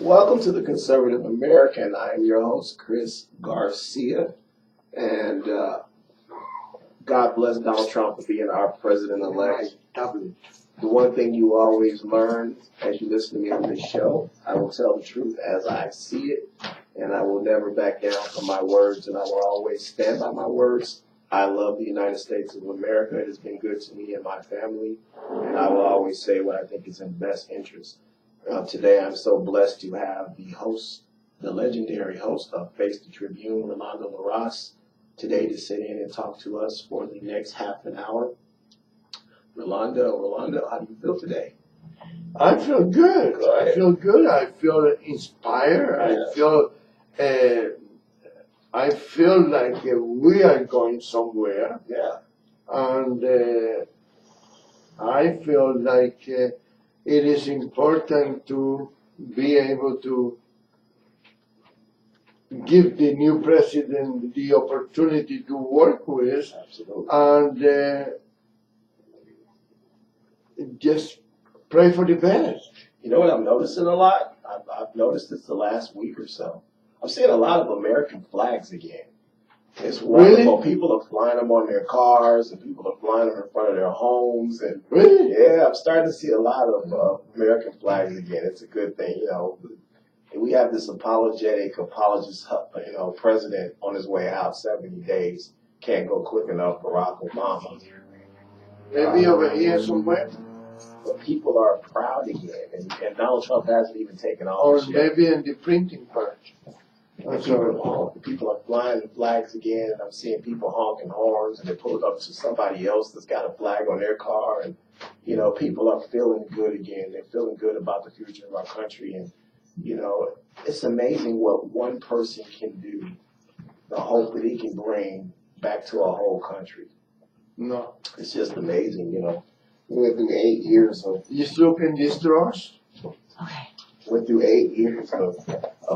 Welcome to the Conservative American. I am your host, Chris Garcia, and God bless Donald Trump for being our president-elect. The one thing you always learn as you listen to me on this show, I will tell the truth as I see it, and I will never back down from my words, and I will always stand by my words. I love the United States of America. It has been good to me and my family, and I will always say what I think is in best interest. Today, I'm so blessed to have the host, the legendary host of Face the Tribune, Rolando LaRosse, today to sit in and talk to us for the next half an hour. Rolando, how do you feel today? I feel good. I feel good. I feel inspired. I feel like we are going somewhere. Yeah. And I feel like it is important to be able to give the new president the opportunity to work with. Absolutely. And just pray for the best. You know what I'm noticing a lot? I've noticed this the last week or so. I'm seeing a lot of American flags again. It's wonderful. Really? People are flying them on their cars, and people are flying them in front of their homes. And Really? yeah, I'm starting to see a lot of American flags again. It's a good thing, you know. We have this apologist, president on his way out, 70 days. Can't go quick enough, Barack Obama. Maybe over here somewhere? But people are proud again, and Donald Trump hasn't even taken Or office yet. maybe in the printing part. People are flying the flags again, and I'm seeing people honking horns, and they pull it up to somebody else that's got a flag on their car, and you know, people are feeling good again. They're feeling good about the future of our country, and you know, it's amazing what one person can do, the hope that he can bring back to a whole country. No. It's just amazing, you know. We went through 8 years of Just look in these drawers. went through 8 years of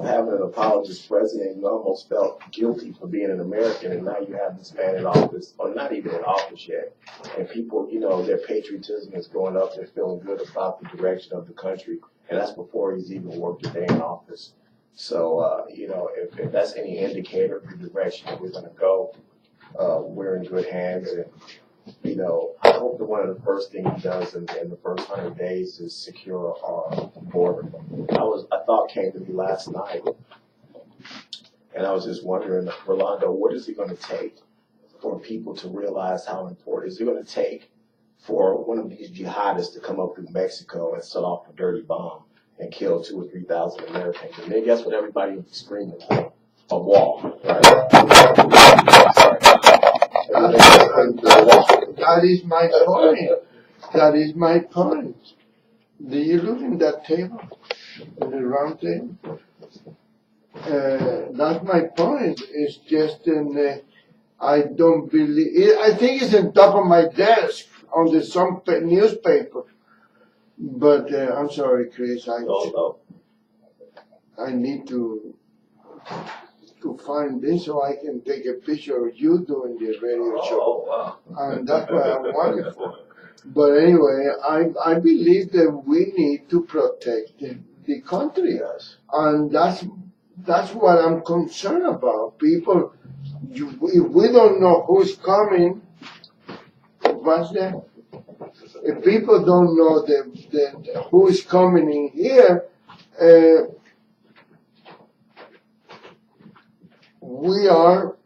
having an apologist president. You almost felt guilty for being an American, and now you have this man in office, or not even in office yet. And people, you know, their patriotism is going up. They're feeling good about the direction of the country, and that's before he's even worked a day in office. So, you know, if that's any indicator of the direction that we're going to go, we're in good hands. And, you know, I hope that one of the first things he does in the first 100 days is secure our border. A thought came to me last night, and I was just wondering, Rolando, what is it going to take for people to realize how important is it going to take for one of these jihadists to come up through Mexico and set off a dirty bomb and kill 2,000 or 3,000 Americans? And then guess what everybody was screaming? A wall, right? That is my point. That is my point. Do you look in that table? In the round table? That's my point. It's just I don't believe. I think it's on top of my desk on some newspaper. But I'm sorry, Chris. I need to find this so I can take a picture of you doing the radio show. Oh, wow. And that's what I wanted for. But anyway, I believe that we need to protect the country. Yes. And that's what I'm concerned about. People, if we don't know who's coming, what's that? If people don't know who is coming in here, we are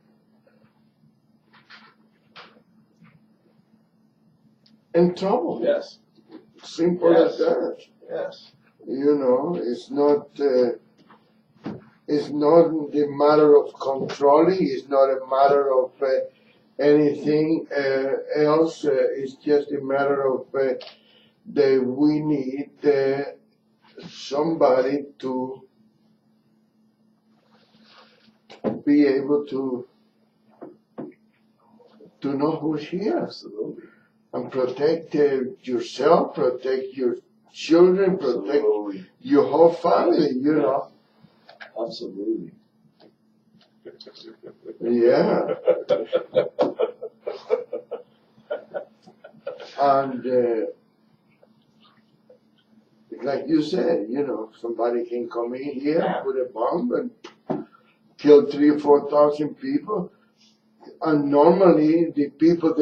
in trouble. Yes. Simple as that. Yes. You know, it's not the matter of controlling. It's not a matter of anything else. It's just a matter of that we need somebody to be able to know who's here. Absolutely. And protect yourself, protect your children, protect your whole family, you know. Absolutely. Yeah. And like you said, somebody can come in here, put a bomb, and kill 3,000 or 4,000 people. And normally, the people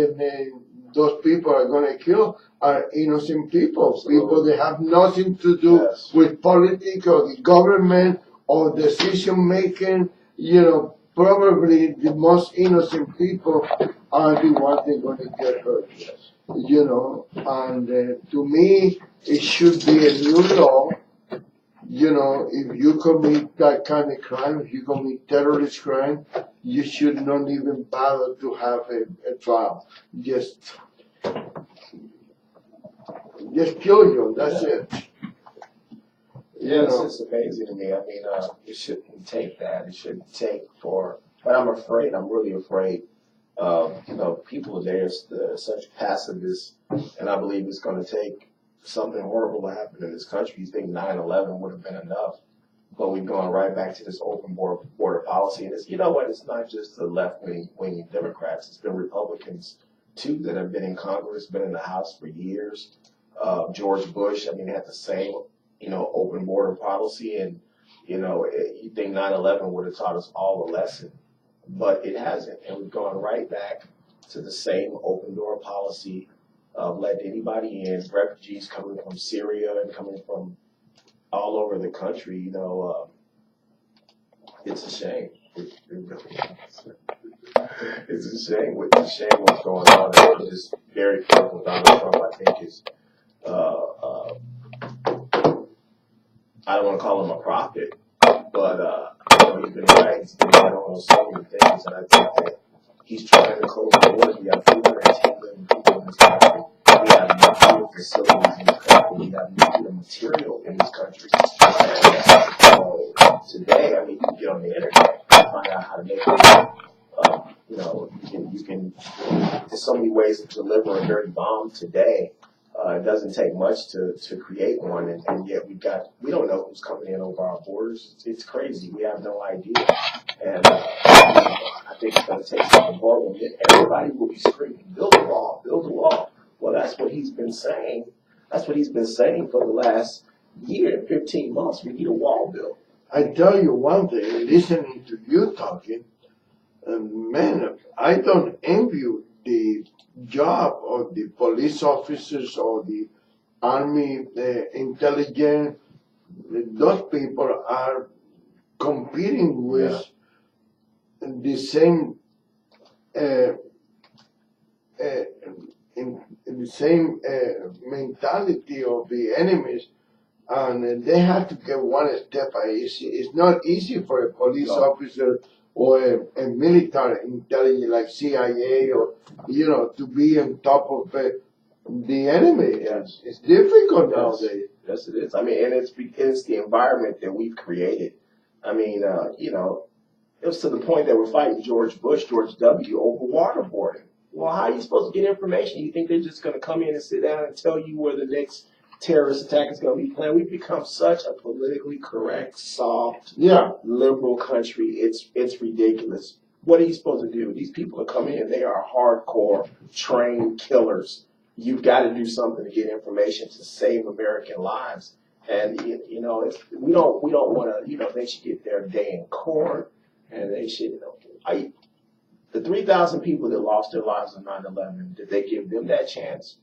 those people are going to kill are innocent people, people that have nothing to do with politics or the government or decision making. Probably the most innocent people are the ones that are going to get hurt. And to me, it should be a new law. If you commit that kind of crime, if you commit terrorist crime, you should not even bother to have a trial. Just kill you. That's it. It's just amazing to me. I mean, it shouldn't take that. It shouldn't take but I'm afraid. I'm really afraid. People there's such pacifists, and I believe it's going to take something horrible to happen in this country. You think 9/11 would have been enough, but we've gone right back to this open border policy. And it's it's not just the left-wing Democrats. It's been Republicans too that have been in Congress, been in the House for years. George Bush, they had the same open border policy, and you think 9/11 would have taught us all a lesson, but it hasn't, and we've gone right back to the same open door policy of letting anybody in, refugees coming from Syria and coming from all over the country. It's a shame. It really is. It's a shame. It's a shame what's going on. I'm just very careful. Donald Trump, I think, is I don't want to call him a prophet, but he's been right. He's been right on so many things, and I think that he's trying to close the border. We have 310 million people in this country. We have nuclear facilities in this country. We have nuclear material in this country. So today, you can get on the internet and find out how to make it. You can. There's so many ways to deliver a dirty bomb today. It doesn't take much to create one, and yet we don't know who's coming in over our borders. It's crazy. We have no idea. And I think it's going to take something horrible. And everybody will be screaming, build a wall, build a wall. Well, that's what he's been saying. That's what he's been saying for the last year, 15 months. We need a wall built. I tell you one thing, listening to you talking, man, I don't envy the job of the police officers or the army intelligence. Those people are competing with the same in the same mentality of the enemies, and they have to get one step ahead. It's not easy for a police officer or a military intelligence like CIA or to be on top of the enemy. Yes. It's difficult nowadays. Yes, it is. And it's the environment that we've created. It was to the point that we're fighting George W. over waterboarding. Well, how are you supposed to get information? You think they're just going to come in and sit down and tell you where the next terrorist attack is going to be planned? We've become such a politically correct, soft, liberal country. It's ridiculous. What are you supposed to do? These people are coming in. They are hardcore, trained killers. You've got to do something to get information to save American lives. And we don't want to. They should get their day in court, and they should. The 3,000 people that lost their lives on 9/11, did they give them that chance?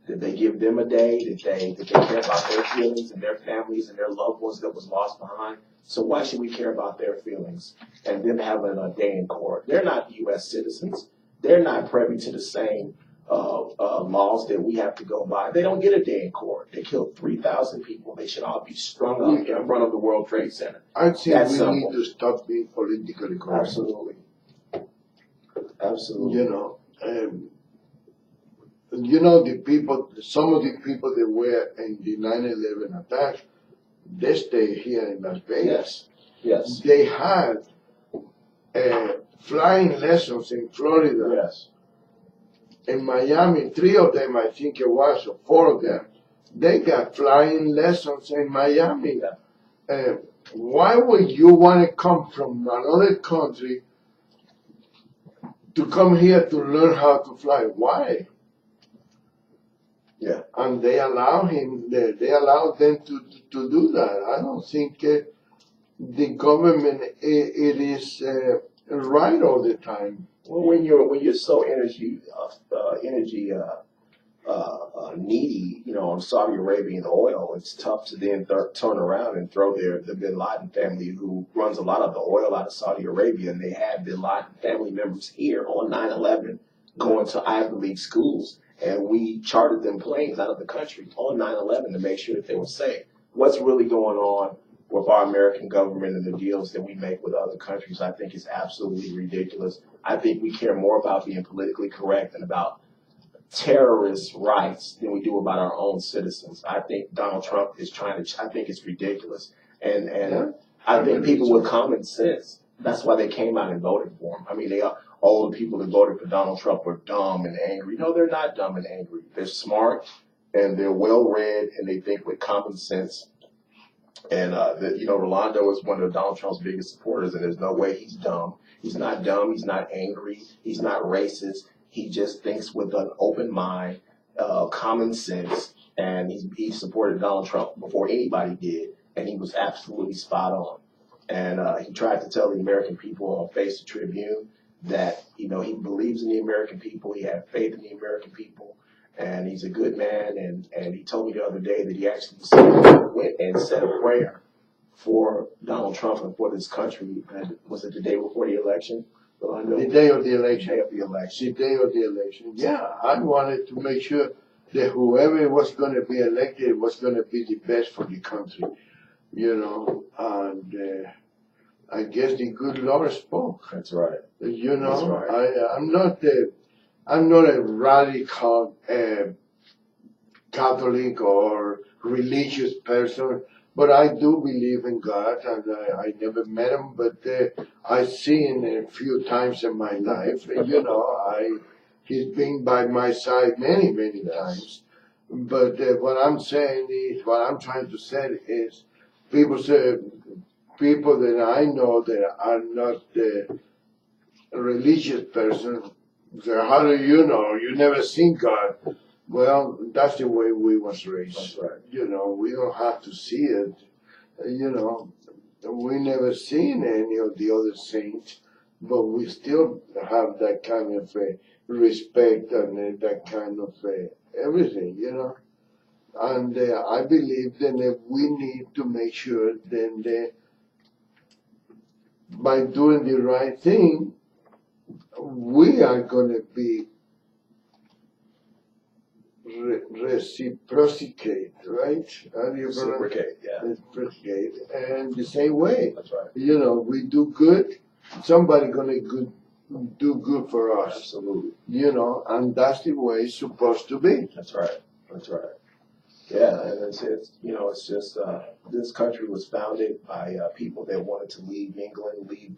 Did they give them a day? Did they care about their feelings and their families and their loved ones that was lost behind? So why should we care about their feelings and them having a day in court? They're not U.S. citizens. They're not privy to the same laws that we have to go by. They don't get a day in court. They killed 3,000 people. They should all be strung up in front of the World Trade Center. I think we need to stop being politically correct. Absolutely. The people, some of the people that were in the 9/11 attack, they stay here in Las Vegas. Yes. They had flying lessons in Florida. Yes. In Miami, 3 of them, I think it was, or 4 of them, they got flying lessons in Miami. Why would you want to come from another country to come here to learn how to fly? Why? Yeah. And they allow they allow them to do that. I don't think the government it is right all the time. Well, when you're so energy needy, on Saudi Arabian oil, it's tough to then turn around and throw the Bin Laden family, who runs a lot of the oil out of Saudi Arabia, and they had Bin Laden family members here on 9/11 going to Ivy League schools, and we chartered them planes out of the country on 9/11 to make sure that they were safe. What's really going on with our American government and the deals that we make with other countries, I think is absolutely ridiculous. I think we care more about being politically correct and about terrorists' rights than we do about our own citizens. I think Donald Trump is I think it's ridiculous. And I think people with common sense, that's why they came out and voted for him. I mean, all the people that voted for Donald Trump were dumb and angry. No, they're not dumb and angry. They're smart and they're well-read and they think with common sense. And, Rolando is one of Donald Trump's biggest supporters, and there's no way he's dumb. He's not dumb. He's not angry. He's not racist. He just thinks with an open mind, common sense, and he supported Donald Trump before anybody did, and he was absolutely spot on. And he tried to tell the American people on Face the Tribune that, he believes in the American people. He had faith in the American people. And he's a good man, and he told me the other day that he actually went and said a prayer for Donald Trump and for this country. And was it the day before the election? The day of the election. The day of the election. The day of the election. Yeah, I wanted to make sure that whoever was going to be elected was going to be the best for the country, and I guess the good Lord spoke. That's right. That's right. I'm not a radical Catholic or religious person, but I do believe in God, and I never met him, but I've seen him a few times in my life. He's been by my side many, many times. But what I'm trying to say is, people that I know that are not a religious person. So how do you know? You never seen God. Well, that's the way we was raised. That's right. We don't have to see it. We never seen any of the other saints, but we still have that kind of respect and that kind of everything, And I believe that we need to make sure that by doing the right thing, we are going to be reciprocate, right? Reciprocate, yeah. Reciprocate, and the same way. That's right. We do good, somebody going to do good for us. Absolutely. And that's the way it's supposed to be. That's right. That's right. Yeah, and it's just this country was founded by people that wanted to leave England, leave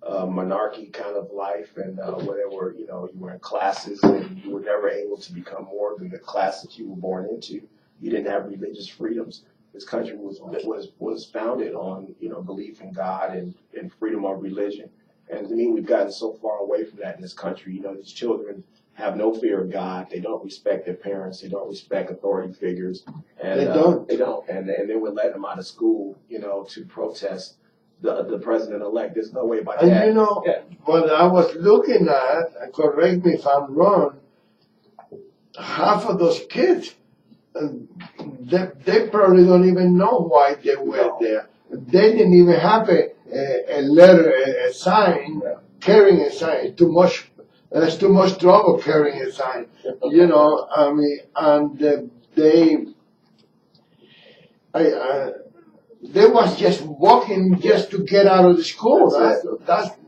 monarchy kind of life, and where they were, you were in classes and you were never able to become more than the class that you were born into. You didn't have religious freedoms. This country was founded on, belief in God and freedom of religion. And to me, we've gotten so far away from that in this country. These children have no fear of God. They don't respect their parents. They don't respect authority figures. And they don't. They don't. And then we're letting them out of school, to protest the president-elect. There's no way about that. And what I was looking at, and correct me if I'm wrong, half of those kids, they probably don't even know why they were there. They didn't even have a letter, a sign, carrying a sign. That's too much trouble carrying a sign. They was just walking just to get out of the school.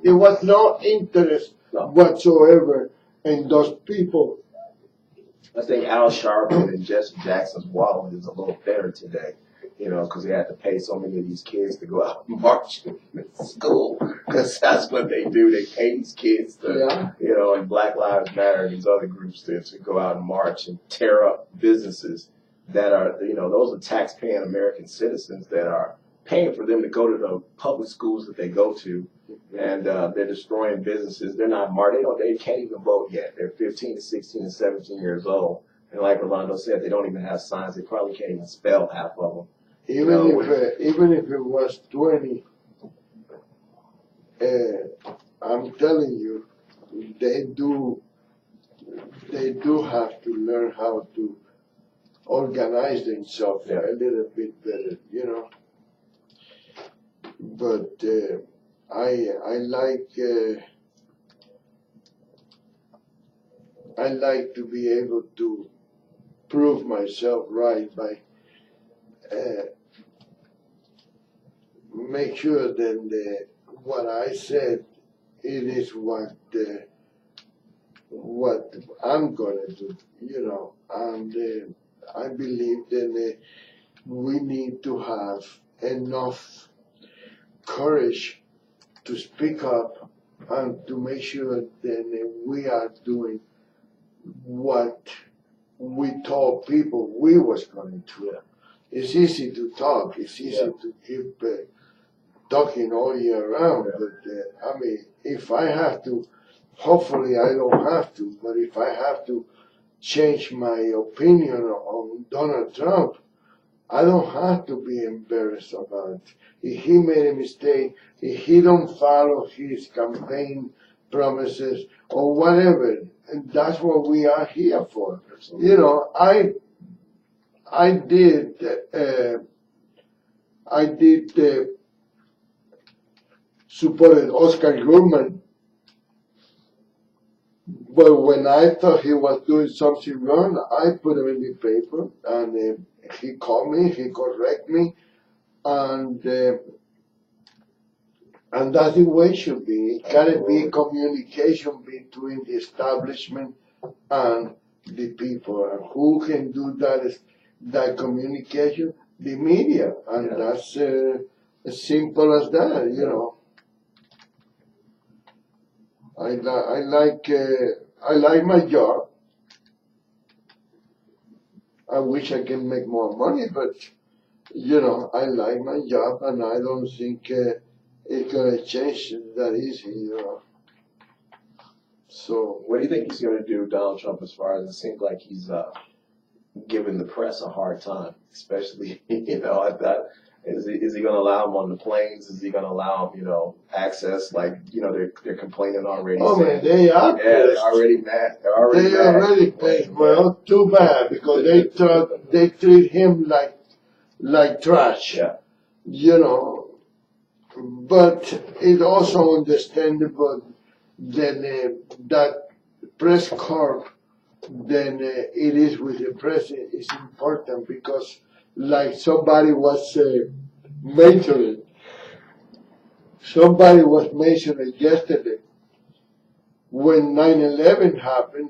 There was no interest whatsoever in those people. I think Al Sharpton and Jesse Jackson's wallet is a little better today, because they had to pay so many of these kids to go out and march in school, because that's what they do. They pay these kids to, and Black Lives Matter and these other groups to go out and march and tear up businesses that are, those are tax-paying American citizens that are paying for them to go to the public schools that they go to, and they're destroying businesses. They're not marching. They can't even vote yet. They're 15 to 16 and 17 years old, And like Rolando said, they don't even have signs. They probably can't even spell half of them. Even if it was 20, I'm telling you, they do have to learn how to organize themselves a little bit better, you know. But I like to be able to prove myself right by make sure that what I said it is what I'm gonna do, you know. And I believe that we need to have enough courage to speak up and to make sure that we are doing what we told people we was going to do. It's easy to talk. It's easy to keep talking all year round. But I mean, if I have to, hopefully I don't have to, but if I have to change my opinion on Donald Trump, I don't have to be embarrassed about it. If he made a mistake, if he don't follow his campaign promises or whatever, and that's what we are here for. Absolutely. You know, I did supported Oscar Goodman, but when I thought he was doing something wrong, I put him in the paper, and he called me, he corrected me, and that's the way it should be. It gotta be communication between the establishment and the people. And who can do that communication? The media. And that's as simple as that, you know. I like my job. I wish I can make more money, but you know, I like my job, and I don't think it's gonna change that easy, you know. So, what do you think he's going to do, Donald Trump? As far as it seems like he's giving the press a hard time, especially is he going to allow them on the planes? Is he going to allow them, access? Like, they're complaining already. Oh man, they are. Yeah, they're already mad. They're already pissed. Well, too bad, because they treat him like trash. Yeah. You know, but it's also understandable that press corps than it is with the president is important, because like somebody was mentioning yesterday, when 9/11 happened,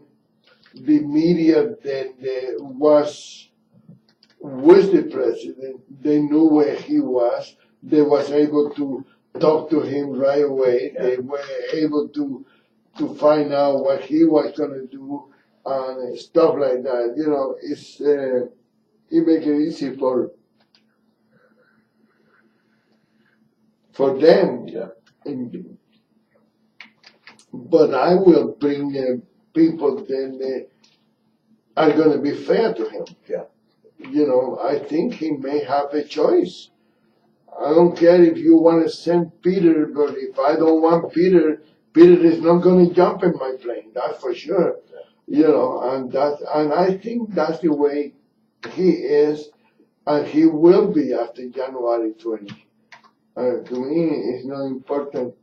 the media that was with the president, they knew where he was. They was able to talk to him right away. Yeah. They were able to find out what he was going to do and stuff like that. You know, it makes it easy for them. Yeah. But I will bring people that are going to be fair to him. Yeah. You know, I think he may have a choice. I don't care if you want to send Peter, but if I don't want Peter is not going to jump in my plane. That's for sure. Yeah. You know, and I think that's the way he is, and he will be after January 20. To me, it's not important.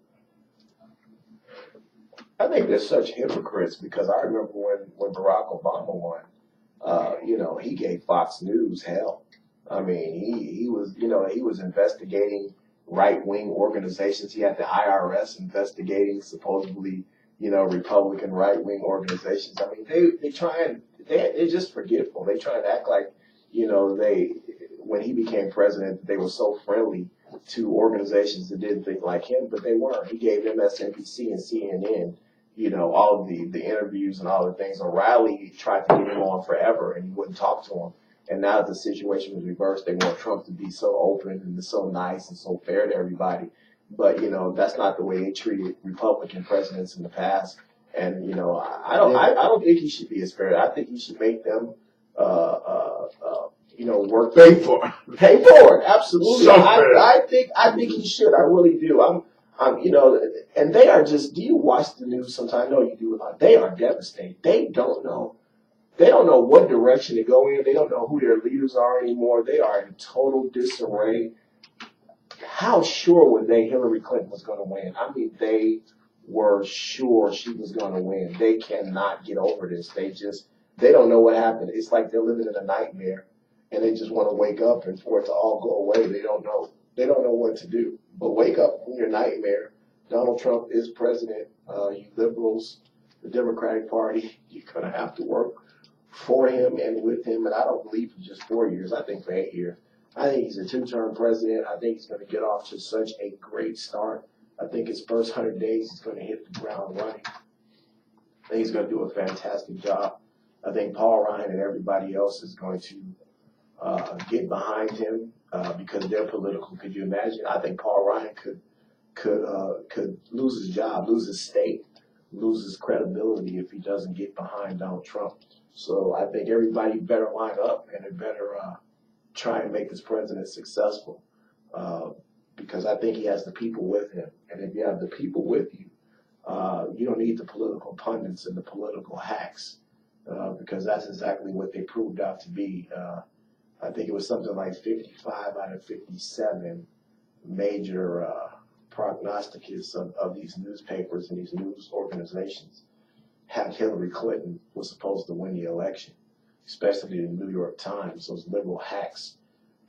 I think they're such hypocrites, because I remember when Barack Obama won, he gave Fox News hell. I mean, he was investigating right-wing organizations. He had the IRS investigating supposedly, Republican right-wing organizations. I mean, they're just forgetful. They try and act like, when he became president, they were so friendly to organizations that didn't think like him, but they weren't. He gave MSNBC and CNN, all of the interviews and all the things. O'Reilly tried to get him on forever, and he wouldn't talk to him. And now that the situation was reversed, they want Trump to be so open and so nice and so fair to everybody. But, that's not the way they treated Republican presidents in the past. And, I don't think he should be as fair. I think he should make them work. Pay for it. Pay for it, absolutely. So fair. I think he should. I really do. And they are just. Do you watch the news sometimes? I know you do. They are devastated. They don't know. They don't know what direction to go in. They don't know who their leaders are anymore. They are in total disarray. How sure were they Hillary Clinton was going to win? I mean, they were sure she was going to win. They cannot get over this. They don't know what happened. It's like they're living in a nightmare, and they just want to wake up and for it to all go away. They don't know. They don't know what to do. But wake up from your nightmare. Donald Trump is president. You liberals, the Democratic Party, you're going to have to work for him and with him. And I don't believe for just 4 years. I think for 8 years. I think he's a two-term president. I think he's going to get off to such a great start. I think his first 100 days he's going to hit the ground running. I think he's going to do a fantastic job. I think Paul Ryan and everybody else is going to get behind him because they're political. Could you imagine? I think Paul Ryan could lose his job, lose his state, lose his credibility if he doesn't get behind Donald Trump. So I think everybody better line up and they better try and make this president successful because I think he has the people with him. And if you have the people with you, you don't need the political pundits and the political hacks because that's exactly what they proved out to be. I think it was something like 55 out of 57 major prognosticators of these newspapers and these news organizations had Hillary Clinton was supposed to win the election, especially the New York Times, those liberal hacks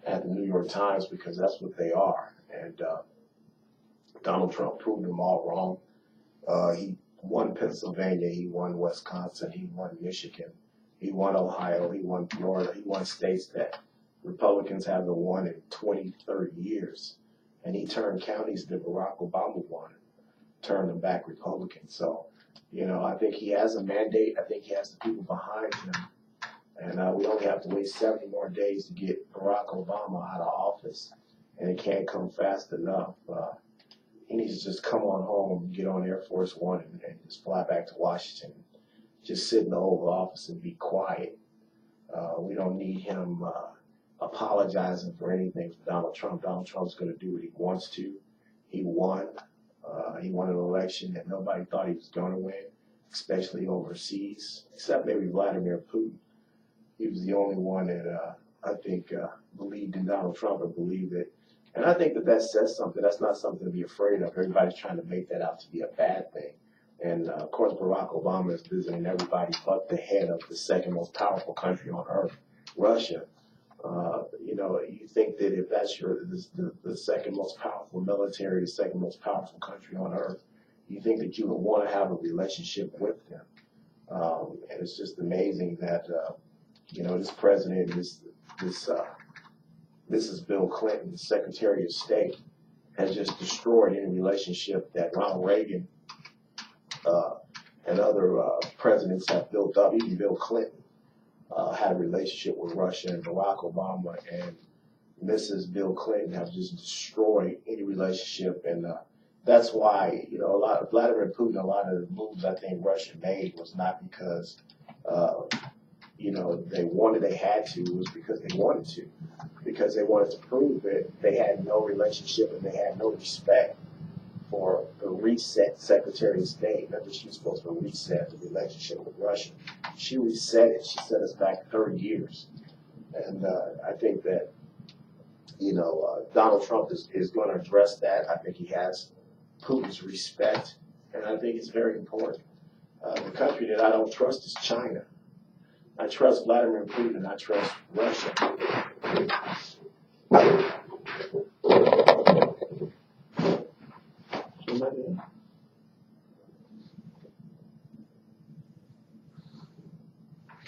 at the New York Times, because that's what they are. And Donald Trump proved them all wrong. He won Pennsylvania, he won Wisconsin, he won Michigan, he won Ohio, he won Florida, he won states that Republicans haven't won in 20, 30 years. And he turned counties that Barack Obama won, turned them back Republican. So, I think he has a mandate. I think he has the people behind him. And we only have to wait 70 more days to get Barack Obama out of office. And it can't come fast enough. He needs to just come on home, get on Air Force One, and just fly back to Washington. Just sit in the Oval Office and be quiet. We don't need him apologizing for anything for Donald Trump. Donald Trump's going to do what he wants to. He won. He won an election that nobody thought he was going to win, especially overseas, except maybe Vladimir Putin. He was the only one that I think believed in Donald Trump and believed it. And I think that says something. That's not something to be afraid of. Everybody's trying to make that out to be a bad thing. And, of course, Barack Obama is visiting everybody but the head of the second most powerful country on earth, Russia. You think that if that's the second most powerful military, the second most powerful country on earth, you think that you would want to have a relationship with them. And it's just amazing that, this president, this is Bill Clinton, the Secretary of State, has just destroyed any relationship that Ronald Reagan and other presidents have built up. Even Bill Clinton had a relationship with Russia, and Barack Obama and Mrs. Bill Clinton have just destroyed any relationship. And that's why, Vladimir Putin, a lot of the moves I think Russia made was not because, they had to. It was because they wanted to. Because they wanted to prove that they had no relationship and they had no respect for the reset Secretary of State. Remember, she was supposed to reset the relationship with Russia. She reset it. She set us back 30 years. And I think that, Donald Trump is going to address that. I think he has Putin's respect, and I think it's very important. The country that I don't trust is China. I trust Vladimir Putin, and I trust Russia.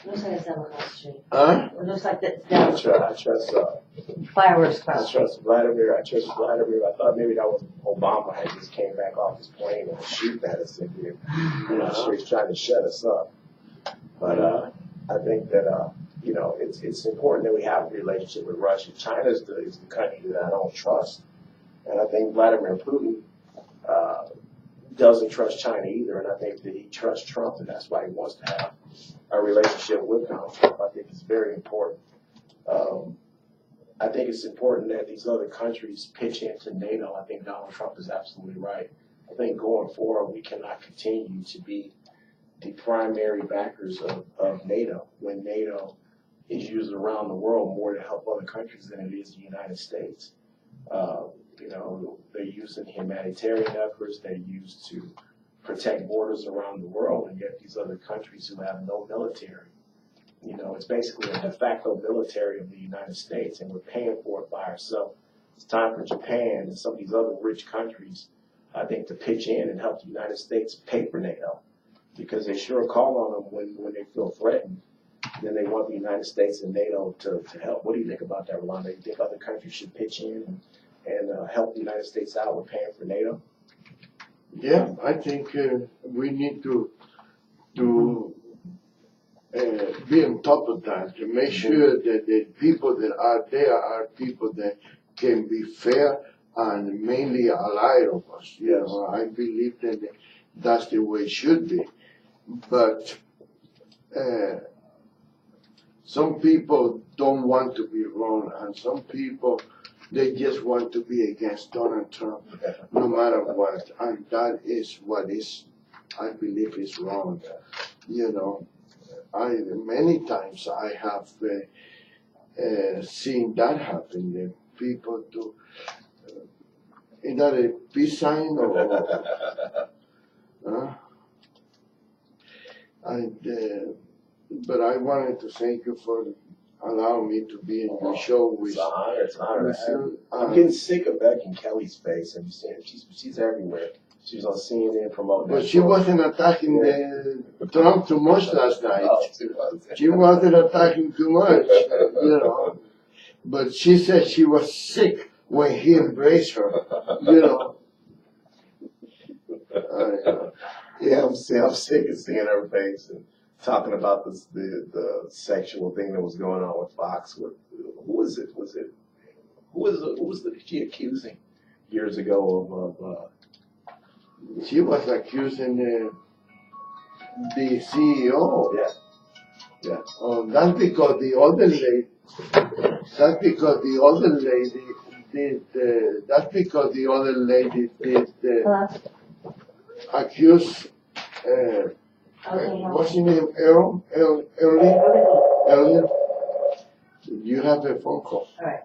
Looks like it's down across the street. Huh? It looks like that's down. I trust Fireworks I across. trust Vladimir. I thought maybe that was Obama had just came back off his plane and was shooting at us. I'm sure he's trying to shut us up. But I think that it's important that we have a relationship with Russia. China is the country that I don't trust, and I think Vladimir Putin doesn't trust China either, and I think that he trusts Trump, and that's why he wants to have a relationship with Donald Trump. I think it's very important. I think it's important that these other countries pitch into NATO. I think Donald Trump is absolutely right. I think going forward, we cannot continue to be the primary backers of NATO when NATO is used around the world more to help other countries than it is the United States. You know, they're used in humanitarian efforts, they're used to protect borders around the world, and yet these other countries who have no military, you know, it's basically a de facto military of the United States, and we're paying for it by ourselves. It's time for Japan and some of these other rich countries, I think, to pitch in and help the United States pay for NATO, because they sure call on them when they feel threatened. Then they want the United States and NATO to help. What do you think about that, Rolando? You think other countries should pitch in and help the United States out with paying for NATO? Yeah, I think we need to be on top of that, to make sure that the people that are there are people that can be fair and mainly allied of us. You know, I believe that that's the way it should be. But some people don't want to be wrong, and some people, they just want to be against Donald Trump no matter what. And that is what is, I believe, is wrong. You know, many times I have seen that happen. The people do, is that a peace sign or? But I wanted to thank you for allowing me to be in your show. It's an honor. It's an honor to have you. I'm getting sick of Beck and Kelly's face. Have you seen her? She's everywhere. She's on CNN promoting. But she wasn't attacking Trump too much last night. She wasn't attacking too much, you know. But she said she was sick when he embraced her, you know. Yeah, I'm sick of seeing her face and talking about the sexual thing that was going on with Fox. Who was it? Who was she accusing years ago of? She was accusing the CEO. Yeah. That's because the other lady. That's because the other lady did. That's because the other lady did accuse. What's your name? Elliot. You have a phone call. All right.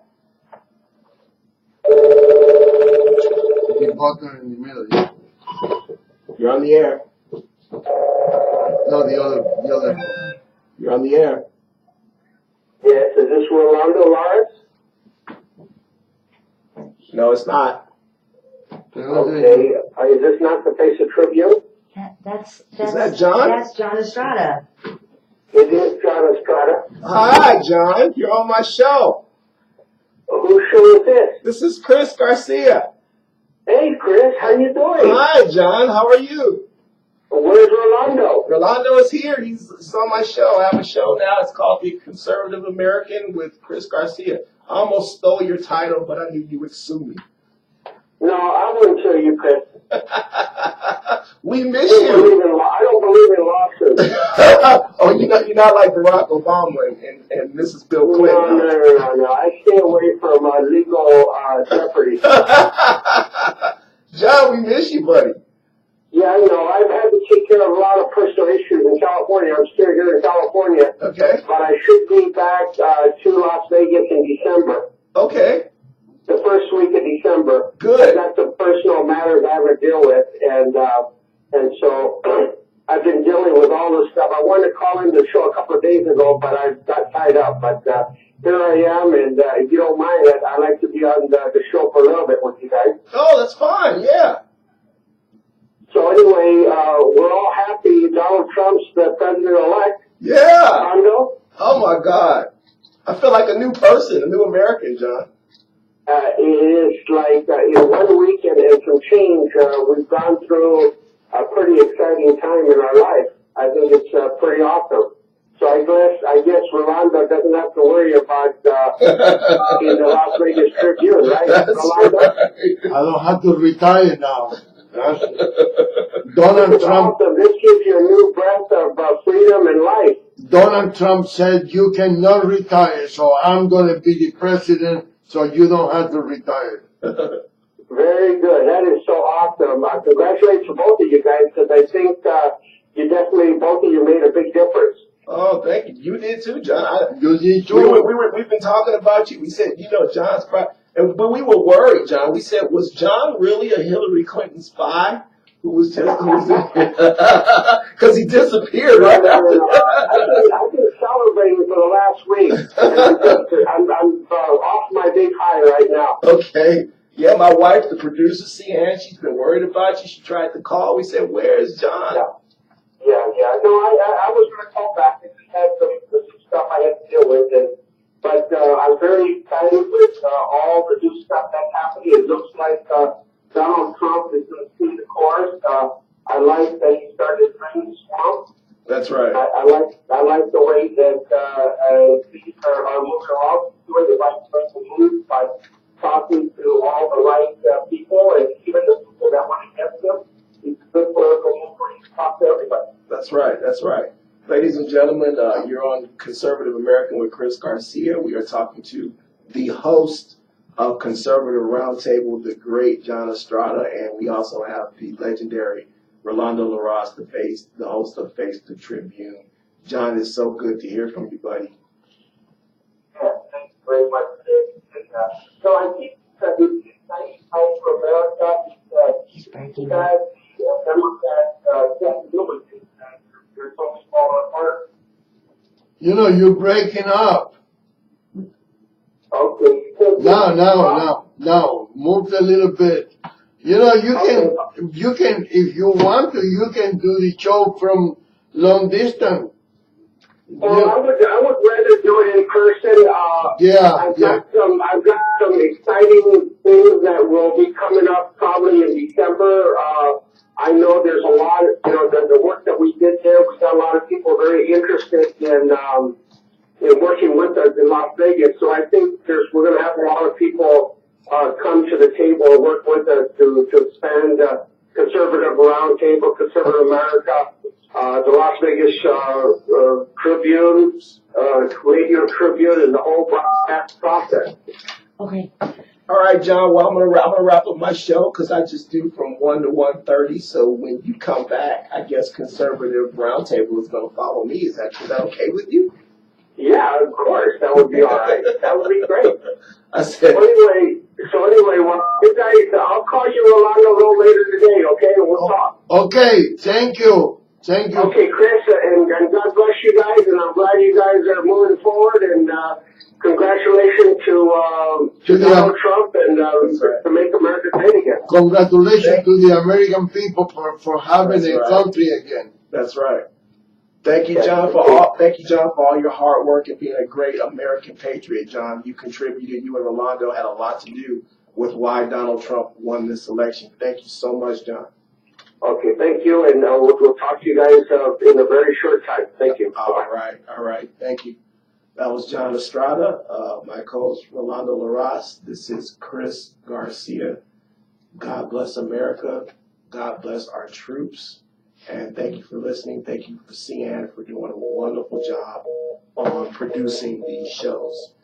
The button in the middle. Yeah. You're on the air. No, the other. You're on the air. Yes, is this Rolando Lawrence? No, it's not. Okay, is this not the Face of Tribune? That's Is that John? That's John Estrada. It is John Estrada. Hi, John. You're on my show. Whose show is this? This is Chris Garcia. Hey, Chris, how you doing? Hi, John. How are you? Where's Rolando? Rolando is here. He's on my show. I have a show now. It's called The Conservative American with Chris Garcia. I almost stole your title, but I knew you would sue me. No, I wouldn't sue you, Chris. We miss I you. don't believe in lawsuits. Oh, you're not like Barack Obama and Mrs. Bill Clinton. No. I stay away from legal jeopardy. John, we miss you, buddy. Yeah, I know. I've had to take care of a lot of personal issues in California. I'm still here in California. Okay. But I should be back to Las Vegas in December. Okay. The first week of December. Good. I've got some personal matters I have to deal with, and so I've been dealing with all this stuff. I wanted to call in the show a couple of days ago, but I got tied up. But here I am, and if you don't mind, I'd like to be on the show for a little bit with you guys. Oh, that's fine. Yeah. So anyway, we're all happy. Donald Trump's the president-elect. Yeah. Hondo. Oh my God. I feel like a new person, a new American, John. It is like in 1 week and some change, we've gone through a pretty exciting time in our life. I think it's pretty awesome. So I guess Rolando doesn't have to worry about in the Las Vegas Tribune, right? That's Rolando? right. I don't have to retire now. Donald It's Trump. awesome. This gives you a new breath of freedom and life. Donald Trump said you cannot retire, so I'm going to be the president, so you don't have to retire. Very good. That is so awesome. Congratulations to both of you guys, because I think you definitely, both of you made a big difference. Oh, thank you. You did too, John. You did too. We've been talking about you. We said, John's probably, but we were worried, John. We said, was John really a Hillary Clinton spy who was just, because he disappeared right after that. I've been celebrating for the last week. And I'm off my big high right now. Okay. Yeah, my wife, the producer, Cian, she's been worried about you. She tried to call. We said, where's John? Yeah. No, I was going to call back and just had some stuff I had to deal with. But I'm very excited with all the new stuff that's happening. It looks like Donald Trump is going to see the course. I like that he started bringing swamp. That's right. I like the way that things are moving along. Doing the right thing to move by talking to all the right people and even the people that want to get them. It's a good political move where you talk to everybody. That's right. Ladies and gentlemen, you're on Conservative American with Chris Garcia. We are talking to the host of Conservative Roundtable, the great John Estrada, and we also have the legendary Rolando Larraz, the host of Face the Tribune. John, it's so good to hear from you, buddy. Yeah, thank you very much. So I think that it's exciting time for America. He's breaking Guys, Democrats can't deal with things. They're so small apart. You're breaking up. Okay. Now, move a little bit. You can, if you want to, you can do the show from long distance. Well, I would rather do it in person. I've got some exciting things that will be coming up probably in December. I know there's a lot of, the work that we did there, we got a lot of people very interested in working with us in Las Vegas. So I think we're going to have a lot of people come to the table and work with us to expand Conservative Roundtable, Conservative America, the Las Vegas Tribune, Radio Tribune, and the whole broadcast process. Okay. All right, John. Well, I'm gonna wrap up my show because I just do from 1 to 1:30. So when you come back, I guess Conservative Roundtable is gonna follow me. Is that okay with you? Yeah, of course. That would be all right. That would be great. I said. So anyway, well, you guys, I'll call you Rolando a little later today, okay? And we'll talk. Okay, thank you. Okay, Chris, and God bless you guys, and I'm glad you guys are moving forward, and congratulations to Donald Trump and to make America great again. Congratulations to the American people for having a country again. That's right. Thank you, John, for all your hard work and being a great American patriot, John. You contributed. You and Rolando had a lot to do with why Donald Trump won this election. Thank you so much, John. Okay, thank you, and we'll talk to you guys in a very short time. Thank you. All right. Thank you. That was John Estrada. My co-host, Rolando Larraz. This is Chris Garcia. God bless America. God bless our troops. And thank you for listening. Thank you for Cian for doing a wonderful job on producing these shows.